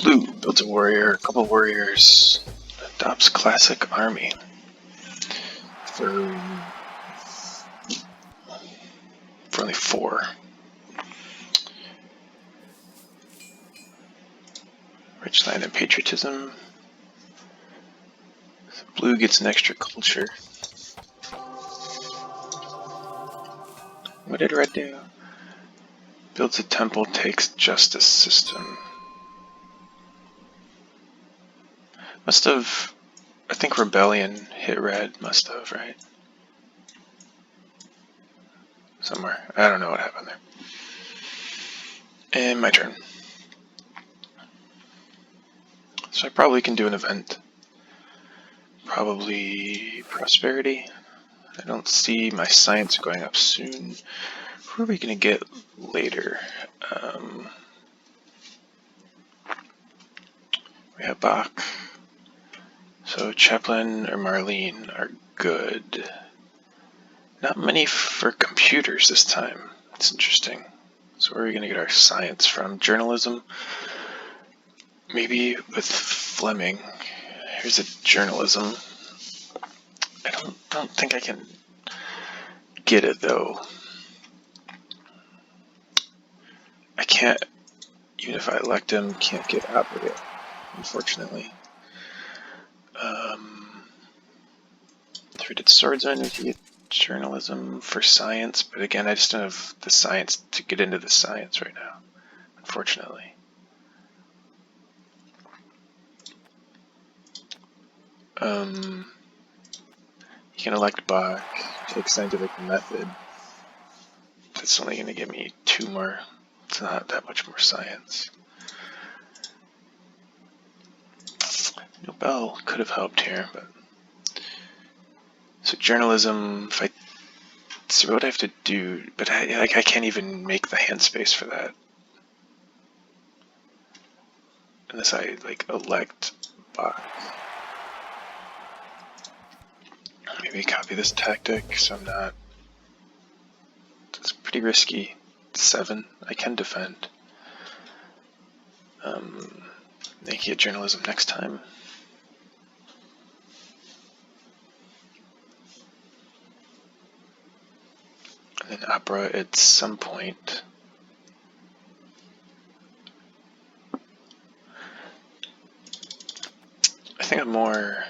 Blue builds a warrior, a couple warriors, adopts classic army. For only 4. Rich land and patriotism. Blue gets an extra culture. What did red do? Builds a temple, takes justice system. Must have, I think rebellion hit red, must have, right? Somewhere. I don't know what happened there. And my turn. So I probably can do an event. Probably prosperity. I don't see my science going up soon. Who are we going to get later? We have Bach. So Chaplin or Marlene are good. Not many for computers this time. That's interesting. So where are we going to get our science from? Journalism? Maybe with Fleming. Here's a journalism. I don't think I can get it though. I can't, even if I elect him, can't get opera yet, unfortunately. Three-did swordsman, we can get journalism for science, but again, I just don't have the science to get into the science right now, unfortunately. You can elect Bach, take scientific method. That's only going to give me 2 more. It's not that much more science. Nobel could have helped here, but so journalism. If I see what I have to do, but I can't even make the hand space for that unless I elect Bach. Maybe copy this tactic, so I'm not. It's pretty risky. 7. I can defend. Make it journalism next time. And then opera at some point. I think I'm more.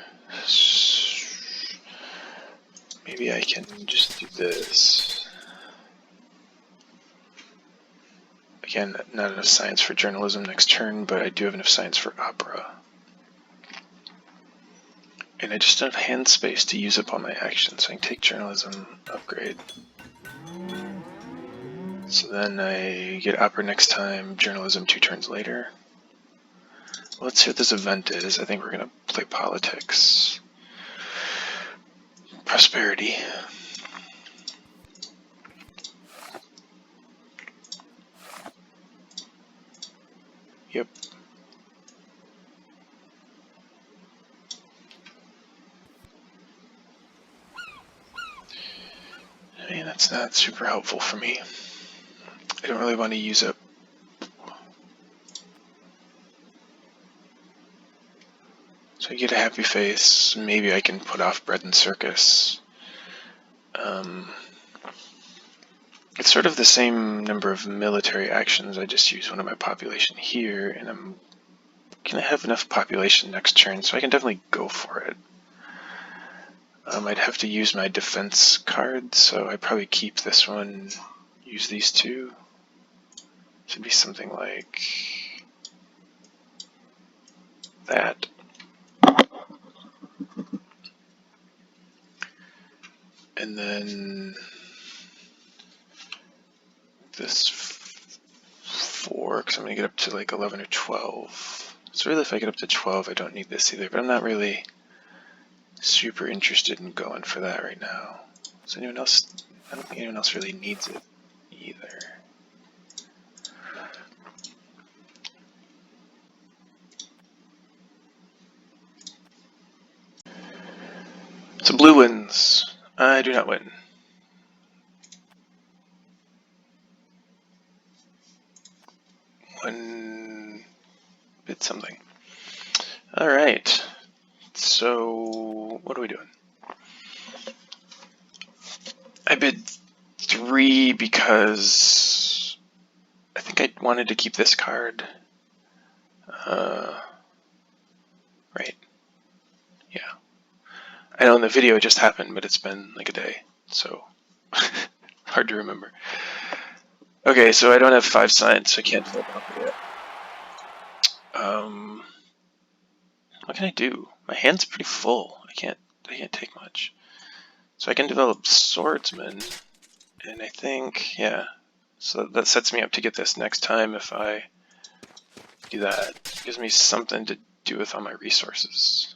Maybe I can just do this. Again, not enough science for journalism next turn, but I do have enough science for opera. And I just don't have hand space to use up all my actions, so I can take journalism, upgrade. So then I get opera next time, journalism 2 turns later. Well, let's see what this event is. I think we're going to play politics. Prosperity. Yep. I mean, that's not super helpful for me. I don't really want to use up. So I get a happy face. Maybe I can put off bread and circus. It's sort of the same number of military actions. I just use one of my population here, and I'm gonna have enough population next turn, so I can definitely go for it. I'd have to use my defense card, so I'd probably keep this one, use these 2. Should be something like that. And then this 4, because I'm going to get up to like 11 or 12. So really if I get up to 12, I don't need this either, but I'm not really super interested in going for that right now. Does anyone else? I don't think anyone else really needs it either. So blue wins. I do not win. bid something. All right. So what are we doing? I bid 3 because I think I wanted to keep this card. Right. Yeah. I know in the video it just happened, but it's been like a day, so hard to remember. Okay, so I don't have 5 science, so I can't develop opera yet. What can I do? My hand's pretty full. I can't take much. So I can develop swordsman, and I think, yeah. So that sets me up to get this next time if I do that. It gives me something to do with all my resources.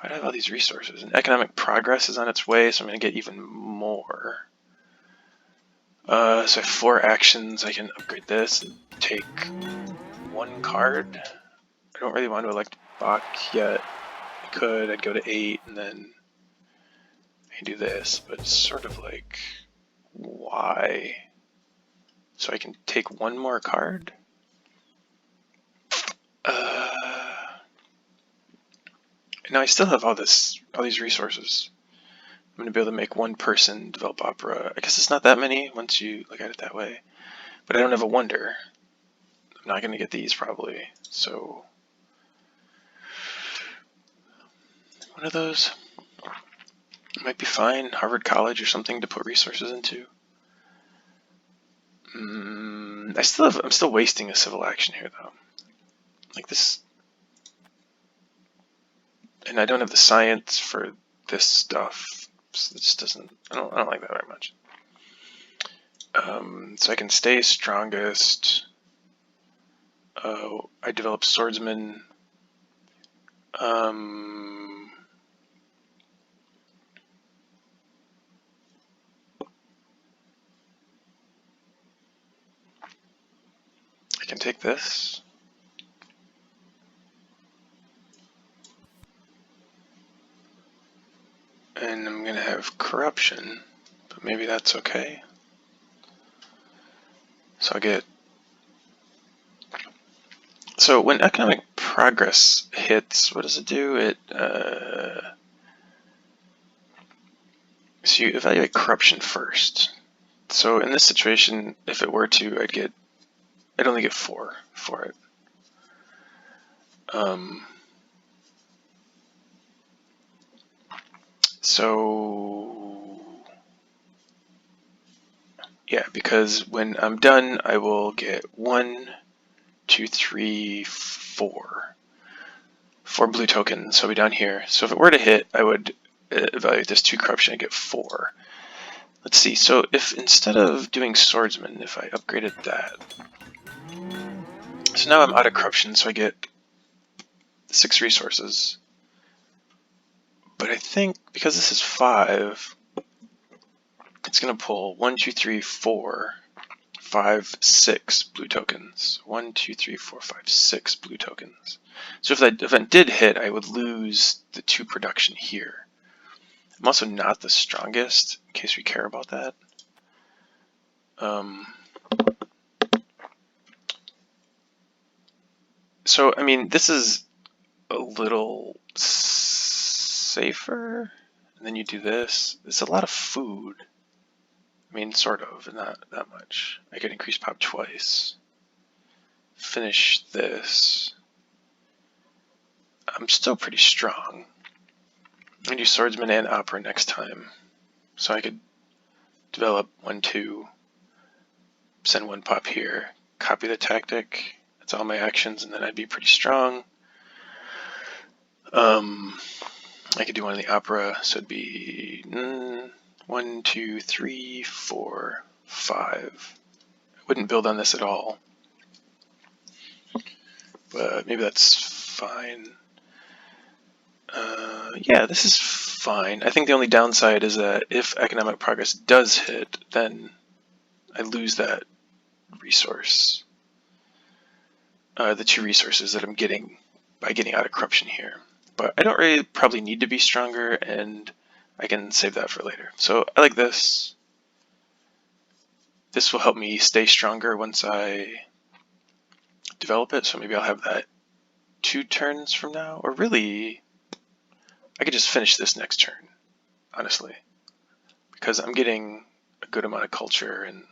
Why do I have all these resources? And economic progress is on its way, so I'm going to get even more. So I have 4 actions. I can upgrade this and take 1 card. I don't really want to elect Bach yet. I could. I'd go to 8 and then I can do this, but it's sort of like, why? So I can take 1 more card? Now I still have all these resources. I'm going to be able to make 1 person develop opera. I guess it's not that many once you look at it that way. But I don't have a wonder. I'm not going to get these probably. So one of those might be fine. Harvard College or something to put resources into. I'm still wasting a civil action here though. Like this, and I don't have the science for this stuff. So it just doesn't. I don't like that very much. So I can stay strongest. I develop swordsman. I can take this. And I'm going to have corruption, but maybe that's okay. So I'll get... So when economic progress hits, what does it do? So you evaluate corruption first. So in this situation, if it were to, I'd only get 4 for it. So yeah, because when I'm done, I will get 1, 2, 3, 4. 4 blue tokens, so I'll be down here. So if it were to hit, I would evaluate this 2 corruption and get 4. Let's see, so if instead of doing swordsman, if I upgraded that. So now I'm out of corruption, so I get 6 resources. But I think because this is 5, it's going to pull 1, 2, 3, 4, 5, 6 blue tokens. 1, 2, 3, 4, 5, 6 blue tokens. So if that event did hit, I would lose the 2 production here. I'm also not the strongest, in case we care about that. So, I mean, this is a little safer. And then you do this. It's a lot of food. I mean, sort of, not that much. I could increase pop twice. Finish this. I'm still pretty strong. I do swordsman and opera next time. So I could develop 1, 2, send 1 pop here, copy the tactic. That's all my actions, and then I'd be pretty strong. I could do one in the opera, so it'd be 1, 2, 3, 4, 5. I wouldn't build on this at all, but maybe that's fine. Yeah, this is fine. I think the only downside is that if economic progress does hit, then I lose that resource. The 2 resources that I'm getting by getting out of corruption here. But I don't really probably need to be stronger, and I can save that for later. So I like this. This will help me stay stronger once I develop it, so maybe I'll have that 2 turns from now, or really, I could just finish this next turn, honestly, because I'm getting a good amount of culture, and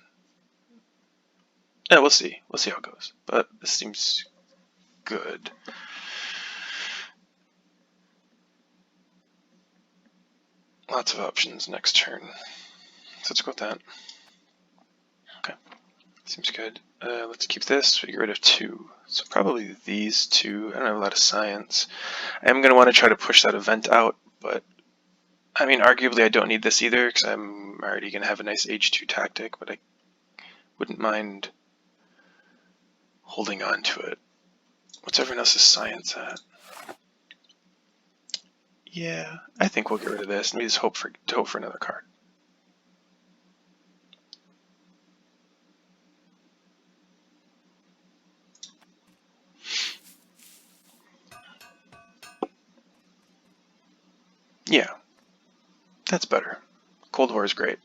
yeah, we'll see how it goes, but this seems good. Lots of options next turn, so let's go with that. Okay, seems good. Let's keep this. We get rid of 2, so probably these 2. I don't have a lot of science. I am going to want to try to push that event out, but I mean, arguably I don't need this either, because I'm already going to have a nice H2 tactic, but I wouldn't mind holding on to it. What's everyone else's science at? Yeah, I think we'll get rid of this, and we just hope for another card. Yeah, that's better. Cold War is great.